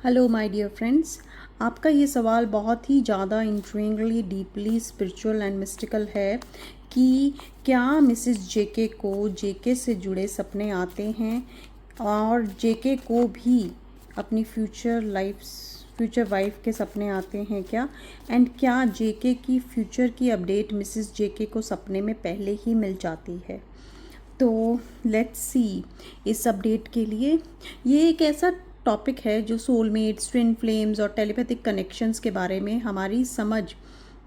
Hello my dear friends, आपका ये सवाल बहुत ही ज़्यादा इंट्रिगिंगली डीपली स्पिरिचुअल एंड मिस्टिकल है कि क्या मिसेस जेके को जेके से जुड़े सपने आते हैं और जेके को भी अपनी फ्यूचर वाइफ के सपने आते हैं क्या, एंड क्या जेके की फ्यूचर की अपडेट मिसेस जेके को सपने में पहले ही मिल जाती है। तो लेट्स सी इस अपडेट के लिए। ये एक ऐसा टॉपिक है जो सोलमेट्स, ट्विन फ्लेम्स और टेलीपैथिक कनेक्शंस के बारे में हमारी समझ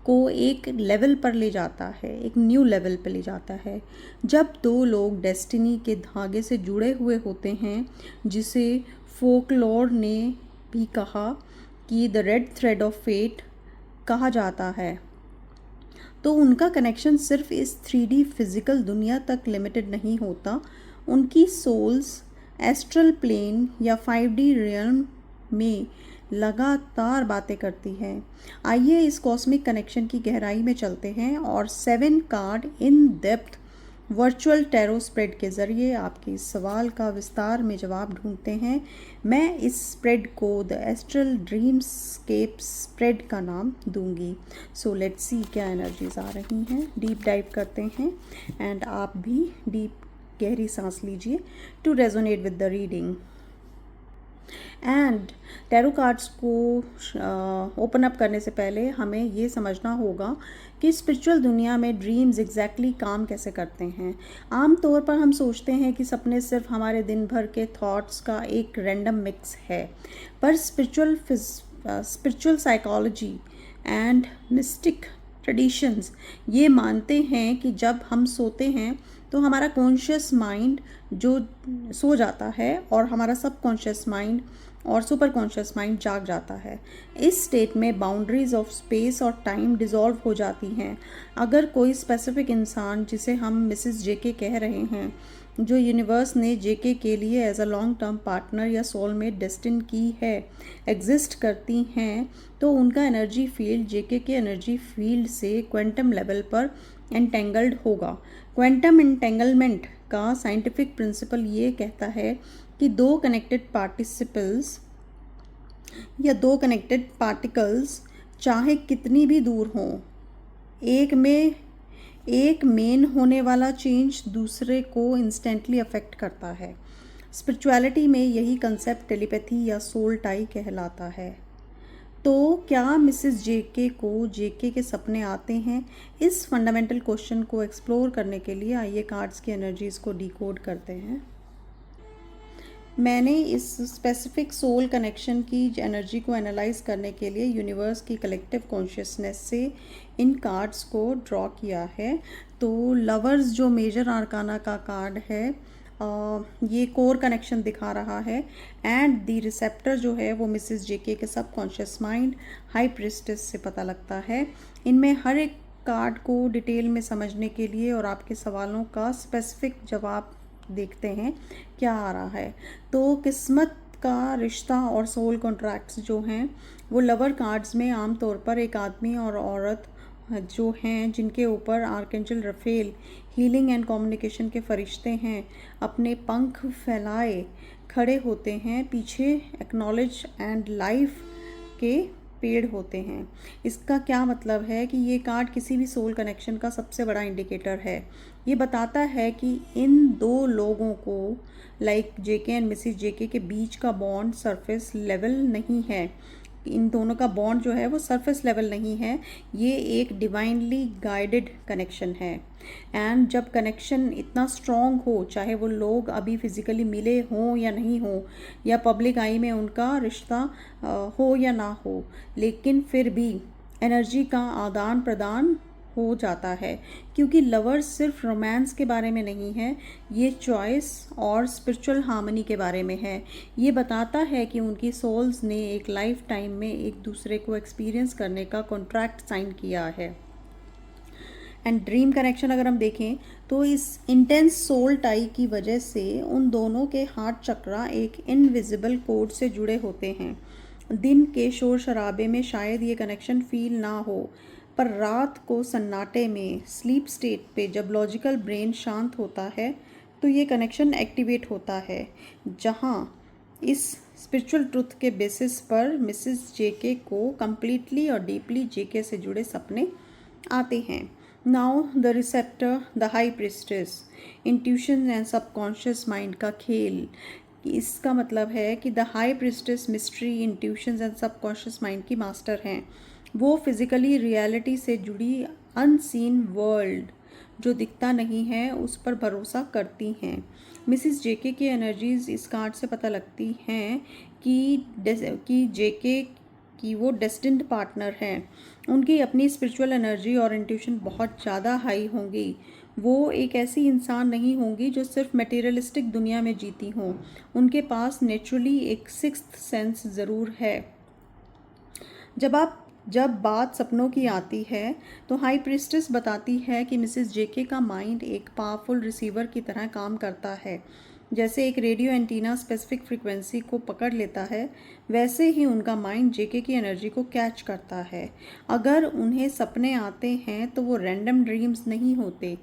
को एक लेवल पर ले जाता है, एक न्यू लेवल पर ले जाता है। जब दो लोग डेस्टिनी के धागे से जुड़े हुए होते हैं, जिसे फोकलोर ने भी कहा कि the red thread of fate कहा जाता है, तो उनका कनेक्शन सिर्फ इस 3D फिज़िकल दुनिया तक लिमिटेड नहीं होता। उनकी सोल्स एस्ट्रल प्लेन या 5D रियल्म में लगातार बातें करती हैं। आइए इस कॉस्मिक कनेक्शन की गहराई में चलते हैं और 7 card in depth virtual tarot spread के ज़रिए आपके इस सवाल का विस्तार में जवाब ढूंढते हैं। मैं इस स्प्रेड को द एस्ट्रल ड्रीमस्केप स्प्रेड का नाम दूंगी। सो लेट्स सी क्या एनर्जीज आ रही हैं। डीप डाइव करते हैं एंड आप भी डीप गहरी सांस लीजिए to resonate with the reading. And tarot cards को ओपन अप करने से पहले हमें ये समझना होगा कि स्पिरिचुअल दुनिया में ड्रीम्स एग्जैक्टली काम कैसे करते हैं। आमतौर पर हम सोचते हैं कि सपने सिर्फ हमारे दिन भर के थॉट्स का एक रैंडम मिक्स है, पर spiritual psychology and mistake traditions ये मानते हैं कि जब हम सोते हैं तो हमारा कॉन्शियस माइंड जो सो जाता है और हमारा सब कॉन्शियस माइंड और सुपर कॉन्शियस माइंड जाग जाता है। इस स्टेट में बाउंड्रीज ऑफ स्पेस और टाइम डिसॉल्व हो जाती हैं। अगर कोई स्पेसिफिक इंसान, जिसे हम मिसेस जेके कह रहे हैं, जो यूनिवर्स ने जेके के लिए as a long term partner या सोलमेट डेस्टिन की है, एग्जिस्ट करती हैं, तो उनका एनर्जी फील्ड जेके के एनर्जी फील्ड से क्वांटम लेवल पर एंटेंगल्ड होगा। क्वांटम एंटेंगलमेंट का साइंटिफिक प्रिंसिपल ये कहता है कि दो कनेक्टेड पार्टिकल्स चाहे कितनी भी दूर हों, एक मेन होने वाला चेंज दूसरे को इंस्टेंटली अफेक्ट करता है। स्पिरिचुअलिटी में यही कंसेप्ट टेलीपैथी या सोल टाई कहलाता है। तो क्या मिसेस जेके को जेके के सपने आते हैं? इस फंडामेंटल क्वेश्चन को एक्सप्लोर करने के लिए आइए कार्ड्स की एनर्जीज़ को डिकोड करते हैं। मैंने इस स्पेसिफिक सोल कनेक्शन की एनर्जी को एनालाइज करने के लिए यूनिवर्स की कलेक्टिव कॉन्शियसनेस से इन कार्ड्स को ड्रॉ किया है। तो लवर्स जो मेजर आर्काना का कार्ड है, ये कोर कनेक्शन दिखा रहा है, एंड द रिसेप्टर जो है वो मिसेस जेके के सब कॉन्शियस माइंड हाई प्रिस्टेस से पता लगता है। इनमें हर एक कार्ड को डिटेल में समझने के लिए और आपके सवालों का स्पेसिफिक जवाब देखते हैं क्या आ रहा है। तो किस्मत का रिश्ता और सोल कॉन्ट्रैक्ट्स जो हैं वो लवर कार्ड्स में आमतौर पर एक आदमी और औरत जो हैं, जिनके ऊपर archangel Raphael healing and communication के फरिश्ते हैं, अपने पंख फैलाए खड़े होते हैं। पीछे एक्नॉलेज एंड लाइफ के पेड़ होते हैं। इसका क्या मतलब है कि ये कार्ड किसी भी सोल कनेक्शन का सबसे बड़ा इंडिकेटर है। ये बताता है कि इन दो लोगों को, लाइक जेके एंड मिसेस जेके के बीच का बॉन्ड सरफेस लेवल नहीं है। इन दोनों का बॉन्ड जो है वो सरफेस लेवल नहीं है, ये एक डिवाइनली गाइडेड कनेक्शन है। एंड जब कनेक्शन इतना स्ट्रॉन्ग हो, चाहे वो लोग अभी फिजिकली मिले हों या नहीं हो, या पब्लिक आई में उनका रिश्ता हो या ना हो, लेकिन फिर भी एनर्जी का आदान प्रदान हो जाता है, क्योंकि लवर्स सिर्फ रोमांस के बारे में नहीं है, ये चॉइस और स्पिरिचुअल हार्मनी के बारे में है। ये बताता है कि उनकी सोल्स ने एक लाइफ टाइम में एक दूसरे को एक्सपीरियंस करने का कॉन्ट्रैक्ट साइन किया है। एंड ड्रीम कनेक्शन अगर हम देखें तो इस इंटेंस सोल टाई की वजह से उन दोनों के हार्ट चक्रा एक इनविजिबल कोड से जुड़े होते हैं। दिन के शोर शराबे में शायद ये कनेक्शन फील ना हो, पर रात को सन्नाटे में स्लीप स्टेट पे जब लॉजिकल ब्रेन शांत होता है तो ये कनेक्शन एक्टिवेट होता है, जहाँ इस स्पिरिचुअल ट्रुथ के बेसिस पर मिसिस जेके को कम्प्लीटली और डीपली जेके से जुड़े सपने आते हैं। Now the receptor, the high priestess, intuition and subconscious mind का खेल। इसका मतलब है कि the high priestess mystery, intuitions and subconscious mind की मास्टर हैं। वो फिजिकली रियलिटी से जुड़ी अनसीन वर्ल्ड जो दिखता नहीं है उस पर भरोसा करती हैं। मिसिस जेके की एनर्जीज इस कार्ड से पता लगती हैं कि जेके की वो डेस्टिन्ड पार्टनर हैं। उनकी अपनी स्पिरिचुअल एनर्जी और इंट्यूशन बहुत ज़्यादा हाई होंगी। वो एक ऐसी इंसान नहीं होंगी जो सिर्फ मटेरियलिस्टिक दुनिया में जीती हों। उनके पास नेचुरली एक सिक्स्थ सेंस ज़रूर है। जब बात सपनों की आती है तो हाई प्रिस्टेस बताती है कि मिसिस जेके का माइंड एक पावरफुल रिसीवर की तरह काम करता है। जैसे एक रेडियो एंटीना स्पेसिफिक फ्रीक्वेंसी को पकड़ लेता है, वैसे ही उनका माइंड जेके की एनर्जी को कैच करता है। अगर उन्हें सपने आते हैं तो वो रैंडम ड्रीम्स नहीं होते,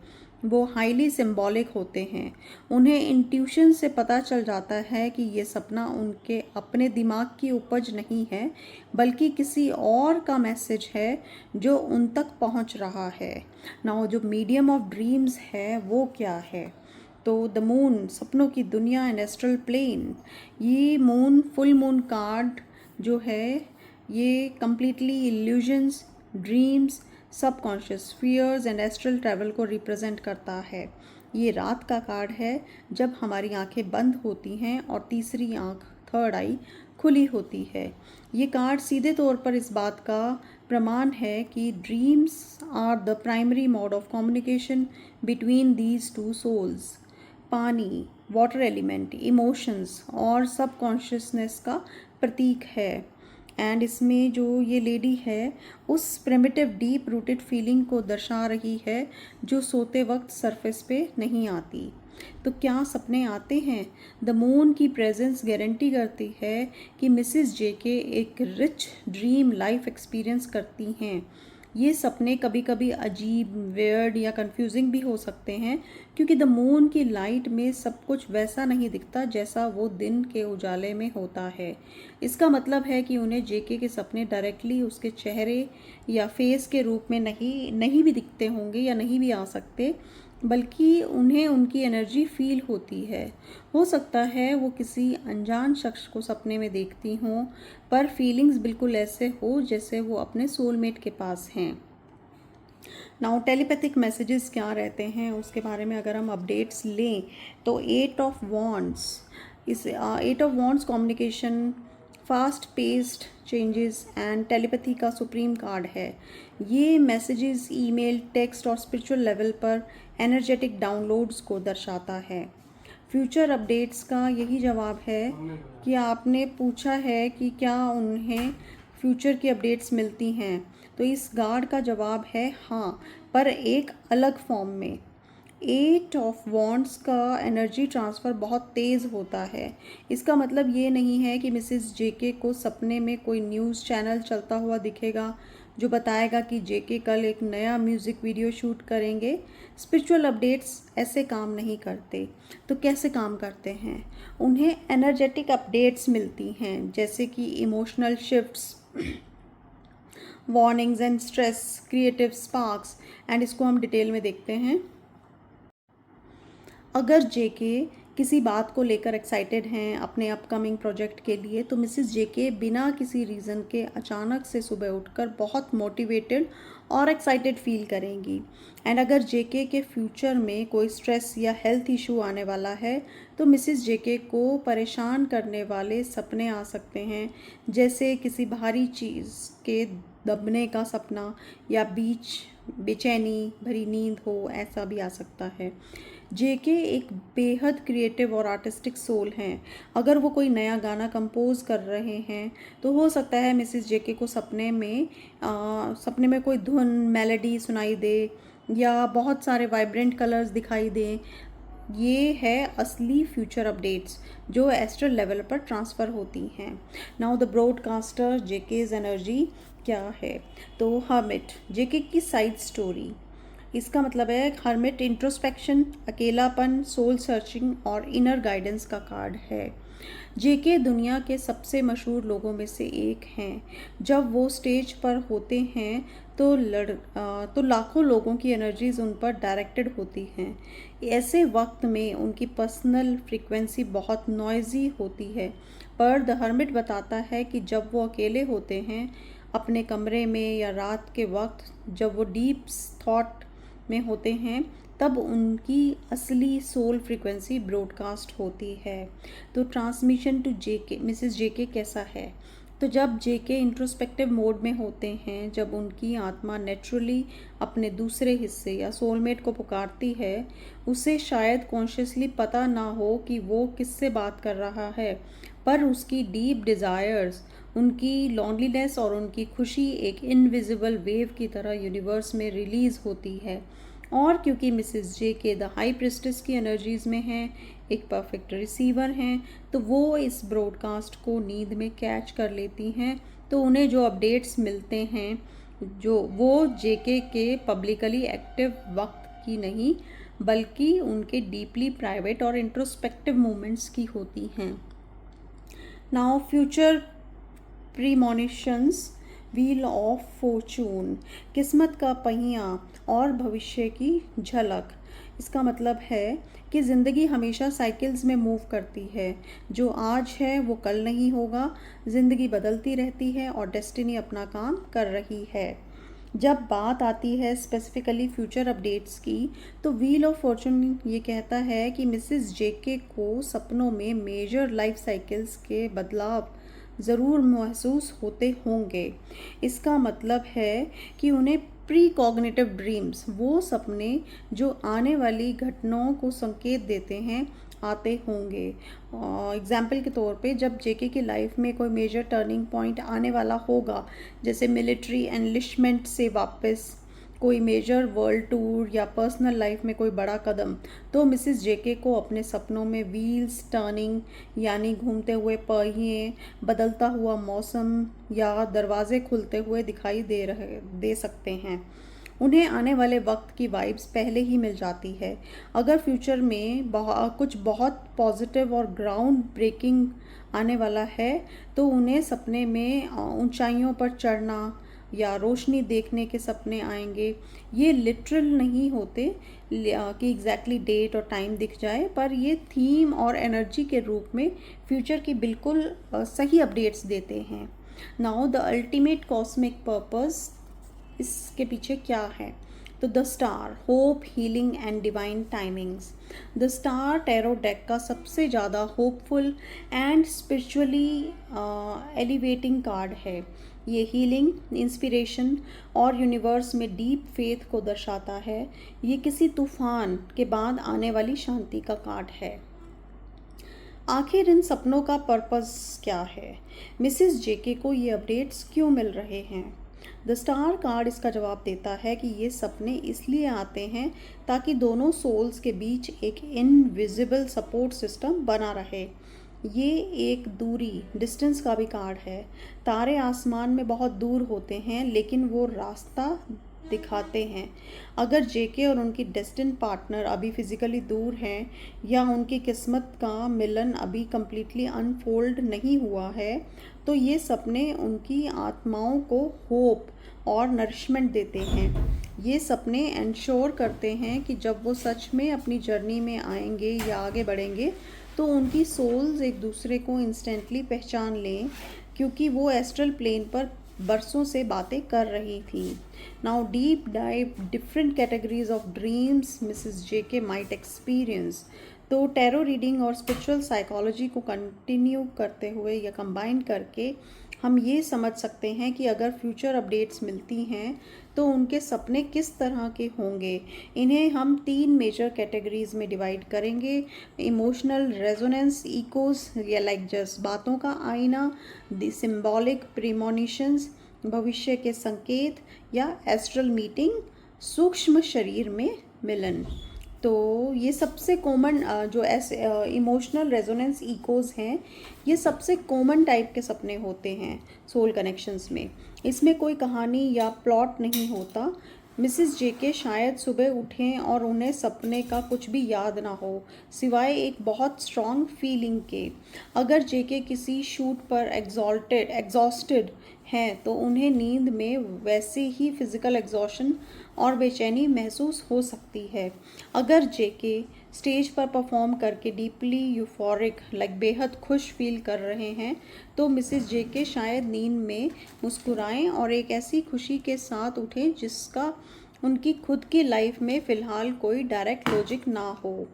वो हाईली सिंबॉलिक होते हैं। उन्हें इंट्यूशन से पता चल जाता है कि ये सपना उनके अपने दिमाग की उपज नहीं है, बल्कि किसी और का मैसेज है जो उन तक पहुंच रहा है। नाउ जो मीडियम ऑफ ड्रीम्स है वो क्या है? तो द मून, सपनों की दुनिया एंड एस्ट्रल प्लेन। ये मून, फुल मून कार्ड जो है ये completely illusions, dreams, subconscious fears and astral travel को रिप्रेजेंट करता है। ये रात का कार्ड है जब हमारी आंखें बंद होती हैं और तीसरी आंख, थर्ड आई, खुली होती है। ये कार्ड सीधे तौर पर इस बात का प्रमाण है कि dreams are the primary mode of communication between these two souls. पानी, वाटर एलिमेंट, इमोशंस और सबकॉन्शियसनेस का प्रतीक है। एंड इसमें जो ये लेडी है उस प्रिमिटिव डीप रूटेड फीलिंग को दर्शा रही है जो सोते वक्त सरफेस पे नहीं आती। तो क्या सपने आते हैं? द मून की प्रेजेंस गारंटी करती है कि मिसिस जेके एक रिच ड्रीम लाइफ एक्सपीरियंस करती हैं। ये सपने कभी कभी अजीब, वियर्ड या कंफ्यूजिंग भी हो सकते हैं क्योंकि द मून की लाइट में सब कुछ वैसा नहीं दिखता जैसा वो दिन के उजाले में होता है। इसका मतलब है कि उन्हें जेके के सपने डायरेक्टली उसके चेहरे या फेस के रूप में नहीं भी दिखते होंगे या नहीं भी आ सकते, बल्कि उन्हें उनकी एनर्जी फील होती है। हो सकता है वो किसी अनजान शख्स को सपने में देखती हों, पर फीलिंग्स बिल्कुल ऐसे हो जैसे वो अपने सोलमेट के पास हैं। नाउ टेलीपैथिक मैसेजेस क्या रहते हैं उसके बारे में अगर हम अपडेट्स लें तो एट ऑफ वॉन्ड्स, इस eight of wands communication, fast paced changes and telepathy का सुप्रीम कार्ड है। ये मैसेजेस ईमेल, टेक्स्ट और स्पिरिचुअल लेवल पर एनर्जेटिक डाउनलोड्स को दर्शाता है। फ्यूचर अपडेट्स का यही जवाब है कि आपने पूछा है कि क्या उन्हें फ्यूचर की अपडेट्स मिलती हैं, तो इस कार्ड का जवाब है हाँ, पर एक अलग फॉर्म में। एट ऑफ वॉन्ड्स का एनर्जी ट्रांसफ़र बहुत तेज़ होता है। इसका मतलब ये नहीं है कि मिसिस जेके को सपने में कोई न्यूज़ चैनल चलता हुआ दिखेगा जो बताएगा कि जेके कल एक नया म्यूज़िक वीडियो शूट करेंगे। स्पिरिचुअल अपडेट्स ऐसे काम नहीं करते। तो कैसे काम करते हैं? उन्हें एनर्जेटिक अपडेट्स मिलती हैं जैसे कि emotional shifts, warnings and stress, creative sparks, and इसको हम डिटेल में देखते हैं। अगर जेके किसी बात को लेकर एक्साइटेड हैं अपने अपकमिंग प्रोजेक्ट के लिए, तो मिसिस जेके बिना किसी रीज़न के अचानक से सुबह उठकर बहुत मोटिवेटेड और एक्साइटेड फील करेंगी। एंड अगर जेके के फ्यूचर में कोई स्ट्रेस या हेल्थ इशू आने वाला है तो मिसिस जेके को परेशान करने वाले सपने आ सकते हैं, जैसे किसी भारी चीज़ के दबने का सपना या बेचैनी भरी नींद हो, ऐसा भी आ सकता है। जेके एक बेहद क्रिएटिव और आर्टिस्टिक सोल हैं। अगर वो कोई नया गाना कंपोज कर रहे हैं तो हो सकता है मिसिस जेके को सपने में कोई धुन, मेलोडी सुनाई दे या बहुत सारे वाइब्रेंट कलर्स दिखाई दें। ये है असली फ्यूचर अपडेट्स जो एस्ट्रल लेवल पर ट्रांसफ़र होती हैं। नाउ द ब्रॉडकास्टर जेकेज एनर्जी क्या है? तो हर्मिट, जेके की साइड स्टोरी। इसका मतलब है हर्मिट इंट्रोस्पेक्शन, अकेलापन, सोल सर्चिंग और इनर गाइडेंस का कार्ड है। जेके दुनिया के सबसे मशहूर लोगों में से एक हैं। जब वो स्टेज पर होते हैं तो लाखों लोगों की एनर्जीज उन पर डायरेक्टेड होती हैं। ऐसे वक्त में उनकी पर्सनल फ्रीक्वेंसी बहुत नॉइजी होती है। पर द हर्मिट बताता है कि जब वो अकेले होते हैं अपने कमरे में या रात के वक्त जब वो डीप थॉट में होते हैं तब उनकी असली सोल फ्रीक्वेंसी ब्रॉडकास्ट होती है। तो ट्रांसमिशन टू जेके, मिसेस जेके कैसा है? तो जब जेके इंट्रोस्पेक्टिव मोड में होते हैं, जब उनकी आत्मा नेचुरली अपने दूसरे हिस्से या सोलमेट को पुकारती है, उसे शायद कॉन्शियसली पता ना हो कि वो किससे बात कर रहा है, पर उसकी डीप डिज़ायर्स, उनकी लॉन्लीनेस और उनकी खुशी एक इनविजिबल वेव की तरह यूनिवर्स में रिलीज़ होती है। और क्योंकि मिसेस जे के द हाई प्रिस्टेस की एनर्जीज़ में हैं, एक परफेक्ट रिसीवर हैं, तो वो इस ब्रॉडकास्ट को नींद में कैच कर लेती हैं। तो उन्हें जो अपडेट्स मिलते हैं जो वो जेके के पब्लिकली एक्टिव वक्त की नहीं बल्कि उनके डीपली प्राइवेट और इंट्रोस्पेक्टिव मोमेंट्स की होती हैं। Now future premonitions, wheel of fortune, किस्मत का पहिया और भविष्य की झलक। इसका मतलब है कि ज़िंदगी हमेशा साइकिल्स में मूव करती है। जो आज है वो कल नहीं होगा। ज़िंदगी बदलती रहती है और डेस्टिनी अपना काम कर रही है। जब बात आती है स्पेसिफिकली फ्यूचर अपडेट्स की, तो व्हील ऑफ फॉर्चून ये कहता है कि मिसेस जेके को सपनों में मेजर लाइफ साइकिल्स के बदलाव ज़रूर महसूस होते होंगे। इसका मतलब है कि उन्हें प्री कॉग्निटिव ड्रीम्स, वो सपने जो आने वाली घटनाओं को संकेत देते हैं, आते होंगे। एग्जाम्पल के तौर पे जब जेके की लाइफ में कोई मेजर टर्निंग पॉइंट आने वाला होगा, जैसे मिलिट्री एनलिशमेंट से वापस कोई मेजर वर्ल्ड टूर या पर्सनल लाइफ में कोई बड़ा कदम, तो मिसेस जेके को अपने सपनों में व्हील्स टर्निंग यानी घूमते हुए पहिए, बदलता हुआ मौसम या दरवाजे खुलते हुए दिखाई दे सकते हैं। उन्हें आने वाले वक्त की वाइब्स पहले ही मिल जाती है। अगर फ्यूचर में कुछ बहुत पॉजिटिव और ग्राउंड ब्रेकिंग आने वाला है, तो उन्हें सपने में ऊंचाइयों पर चढ़ना या रोशनी देखने के सपने आएंगे। ये लिटरल नहीं होते कि एग्जैक्टली डेट और टाइम दिख जाए, पर ये थीम और एनर्जी के रूप में फ्यूचर की बिल्कुल सही अपडेट्स देते हैं। Now the ultimate cosmic purpose, इसके पीछे क्या है? तो the star, hope, healing and divine timings. The star tarot deck का सबसे ज़्यादा hopeful and spiritually elevating card है। ये हीलिंग, इंस्पिरेशन और यूनिवर्स में डीप फेथ को दर्शाता है। ये किसी तूफान के बाद आने वाली शांति का कार्ड है। आखिर इन सपनों का पर्पस क्या है? मिसेस जेके को ये अपडेट्स क्यों मिल रहे हैं? द स्टार कार्ड इसका जवाब देता है कि ये सपने इसलिए आते हैं ताकि दोनों सोल्स के बीच एक इनविजिबल सपोर्ट सिस्टम बना रहे। ये एक दूरी, डिस्टेंस का भी कार्ड है। तारे आसमान में बहुत दूर होते हैं लेकिन वो रास्ता दिखाते हैं। अगर जेके और उनकी डेस्टिन पार्टनर अभी फिजिकली दूर हैं या उनकी किस्मत का मिलन अभी कम्प्लीटली अनफोल्ड नहीं हुआ है, तो ये सपने उनकी आत्माओं को होप और नरिशमेंट देते हैं। ये सपने इंश्योर करते हैं कि जब वो सच में अपनी जर्नी में आएंगे या आगे बढ़ेंगे, तो उनकी सोल्स एक दूसरे को इंस्टेंटली पहचान लें, क्योंकि वो एस्ट्रल प्लेन पर बरसों से बातें कर रही थी। Now deep dive different categories of dreams Mrs JK might experience. तो टैरो रीडिंग और स्पिरिचुअल साइकोलॉजी को कंटिन्यू करते हुए या कंबाइन करके हम ये समझ सकते हैं कि अगर फ्यूचर अपडेट्स मिलती हैं तो उनके सपने किस तरह के होंगे। इन्हें हम 3 मेजर कैटेगरीज में डिवाइड करेंगे। इमोशनल रेजोनेंस इकोज या लाइक जज्बातों का आईना, द सिंबॉलिक प्रीमोनिशंस, भविष्य के संकेत, या एस्ट्रल मीटिंग, सूक्ष्म शरीर में मिलन। तो ये सबसे कॉमन जो ऐसे इमोशनल रेजोनेंस इकोज हैं, ये सबसे कॉमन टाइप के सपने होते हैं सोल कनेक्शंस में। इसमें कोई कहानी या प्लॉट नहीं होता, मिसेस जेके शायद सुबह उठें और उन्हें सपने का कुछ भी याद ना हो सिवाय एक बहुत स्ट्रॉन्ग फीलिंग के। अगर जेके किसी शूट पर एग्जॉस्टेड हैं तो उन्हें नींद में वैसे ही फिजिकल एग्जॉशन और बेचैनी महसूस हो सकती है। अगर जेके स्टेज पर परफॉर्म करके डीपली यूफोरिक बेहद खुश फील कर रहे हैं तो मिसेस जेके शायद नींद में मुस्कुराएं और एक ऐसी खुशी के साथ उठें जिसका उनकी खुद की लाइफ में फ़िलहाल कोई डायरेक्ट लॉजिक ना हो।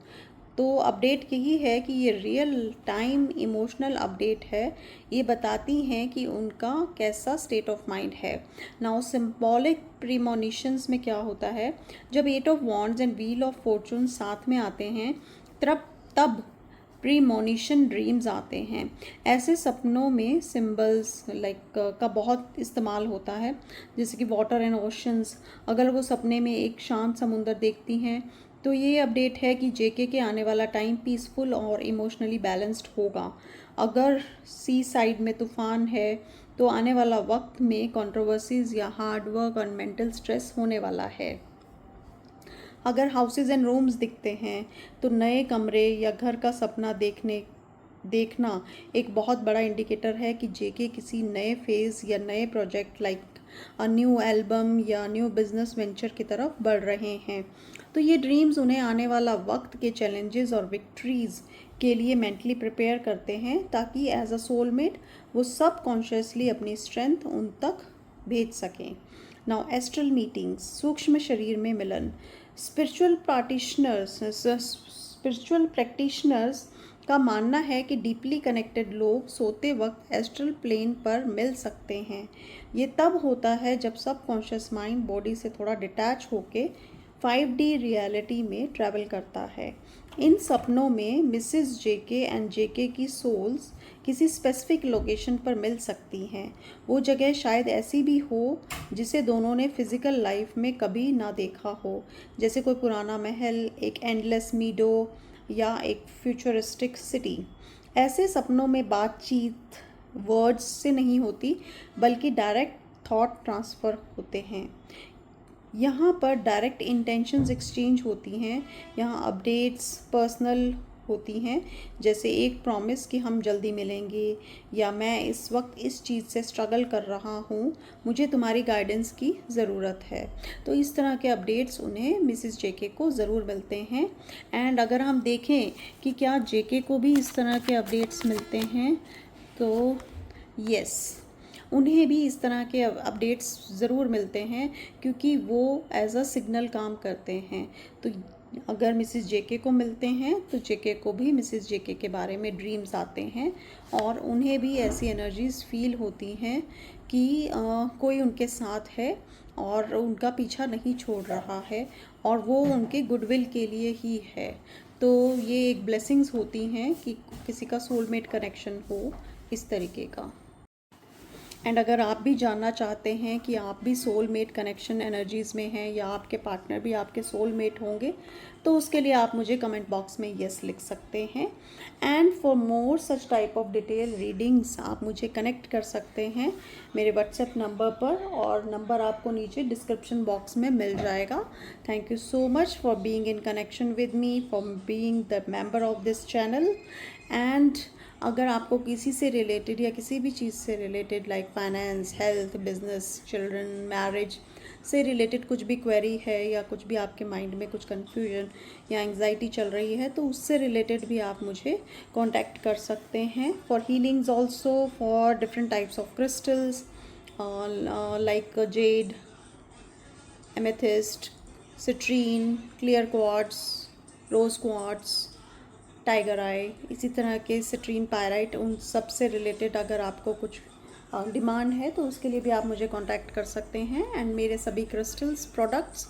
तो अपडेट यही है कि ये रियल टाइम इमोशनल अपडेट है। ये बताती हैं कि उनका कैसा स्टेट ऑफ माइंड है। नाउ सिंबॉलिक प्रीमोनिशंस में क्या होता है, जब 8 of wands and wheel of Fortune साथ में आते हैं तब प्रीमोनिशन ड्रीम्स आते हैं। ऐसे सपनों में सिंबल्स का बहुत इस्तेमाल होता है, जैसे कि वाटर एंड ओशंस। अगर वो सपने में एक शांत समुंदर देखती हैं तो ये अपडेट है कि जेके के आने वाला टाइम पीसफुल और इमोशनली बैलेंस्ड होगा। अगर सी साइड में तूफान है तो आने वाला वक्त में कंट्रोवर्सीज या हार्ड वर्क और मेंटल स्ट्रेस होने वाला है। अगर हाउसेज एंड रूम्स दिखते हैं तो नए कमरे या घर का सपना देखना एक बहुत बड़ा इंडिकेटर है कि जेके किसी नए फेज़ या नए प्रोजेक्ट अ न्यू एल्बम या न्यू बिजनेस वेंचर की तरफ बढ़ रहे हैं। तो ये ड्रीम्स उन्हें आने वाला वक्त के चैलेंजेस और विक्ट्रीज़ के लिए मेंटली प्रिपेयर करते हैं ताकि एज अ सोलमेट वो सब कॉन्शियसली अपनी स्ट्रेंथ उन तक भेज सकें। नाउ एस्ट्रल मीटिंग्स, सूक्ष्म शरीर में मिलन। स्पिरिचुअल प्रैक्टिशनर्स का मानना है कि डीपली कनेक्टेड लोग सोते वक्त एस्ट्रल प्लेन पर मिल सकते हैं। ये तब होता है जब सब कॉन्शियस माइंड बॉडी से थोड़ा डिटैच होके 5D रियलिटी में ट्रैवल करता है। इन सपनों में मिसेस जेके एंड जेके की सोल्स किसी स्पेसिफिक लोकेशन पर मिल सकती हैं। वो जगह शायद ऐसी भी हो जिसे दोनों ने फिजिकल लाइफ में कभी ना देखा हो, जैसे कोई पुराना महल, एक एंडलेस मीडो या एक फ्यूचरिस्टिक सिटी। ऐसे सपनों में बातचीत वर्ड्स से नहीं होती बल्कि डायरेक्ट थॉट ट्रांसफ़र होते हैं। यहाँ पर डायरेक्ट इंटेंशंस एक्सचेंज होती हैं। यहाँ अपडेट्स पर्सनल होती हैं, जैसे एक प्रॉमिस कि हम जल्दी मिलेंगे या मैं इस वक्त इस चीज़ से स्ट्रगल कर रहा हूँ, मुझे तुम्हारी गाइडेंस की ज़रूरत है। तो इस तरह के अपडेट्स उन्हें मिसेस जेके को ज़रूर मिलते हैं। एंड अगर हम देखें कि क्या जेके को भी इस तरह के अपडेट्स मिलते हैं तो यस, उन्हें भी इस तरह के अपडेट्स ज़रूर मिलते हैं क्योंकि वो एज अ सिग्नल काम करते हैं। तो अगर मिसेस जेके को मिलते हैं तो जेके को भी मिसेस जेके के बारे में ड्रीम्स आते हैं और उन्हें भी ऐसी एनर्जीज फील होती हैं कि कोई उनके साथ है और उनका पीछा नहीं छोड़ रहा है और वो उनके गुडविल के लिए ही है। तो ये एक ब्लेसिंग्स होती हैं कि किसी का सोलमेट कनेक्शन हो इस तरीके का। एंड अगर आप भी जानना चाहते हैं कि आप भी सोलमेट कनेक्शन एनर्जीज़ में हैं या आपके पार्टनर भी आपके सोलमेट होंगे, तो उसके लिए आप मुझे कमेंट बॉक्स में यस लिख सकते हैं। And for more such type of detail readings आप मुझे कनेक्ट कर सकते हैं मेरे व्हाट्सएप नंबर पर, और नंबर आपको नीचे डिस्क्रिप्शन बॉक्स में मिल जाएगा। Thank you so much for being in connection with me, for being the member of this channel. And अगर आपको किसी से रिलेटेड या किसी भी चीज़ से related finance, health, business, children, marriage से रिलेटेड कुछ भी क्वेरी है या कुछ भी आपके माइंड में कुछ कन्फ्यूजन या एंग्जाइटी चल रही है तो उससे रिलेटेड भी आप मुझे कांटेक्ट कर सकते हैं। For healings also, for different types of crystals like jade, amethyst, citrine, clear quartz, rose quartz, tiger eye, इसी तरह के सिट्रीन, पायराइट, उन सब से रिलेटेड अगर आपको कुछ डिमांड है तो उसके लिए भी आप मुझे कांटेक्ट कर सकते हैं। एंड मेरे सभी क्रिस्टल्स प्रोडक्ट्स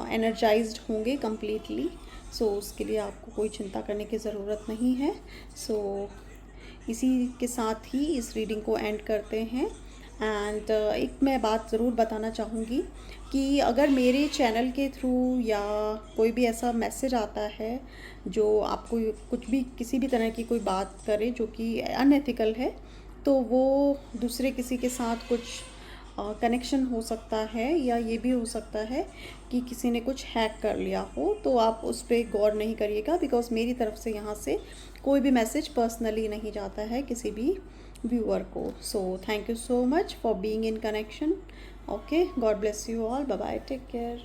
एनर्जाइज्ड होंगे कम्प्लीटली, सो उसके लिए आपको कोई चिंता करने की ज़रूरत नहीं है। सो इसी के साथ ही इस रीडिंग को एंड करते हैं। एंड एक मैं बात ज़रूर बताना चाहूँगी कि अगर मेरे चैनल के थ्रू या कोई भी ऐसा मैसेज आता है जो आपको कुछ भी किसी भी तरह की कोई बात करे जो कि अनएथिकल है, तो वो दूसरे किसी के साथ कुछ कनेक्शन हो सकता है, या ये भी हो सकता है कि किसी ने कुछ हैक कर लिया हो, तो आप उस पर गौर नहीं करिएगा, बिकॉज मेरी तरफ से यहाँ से कोई भी मैसेज पर्सनली नहीं जाता है किसी भी व्यूअर को. So thank you so much for being in connection. Okay, God bless you all. Bye bye, take care.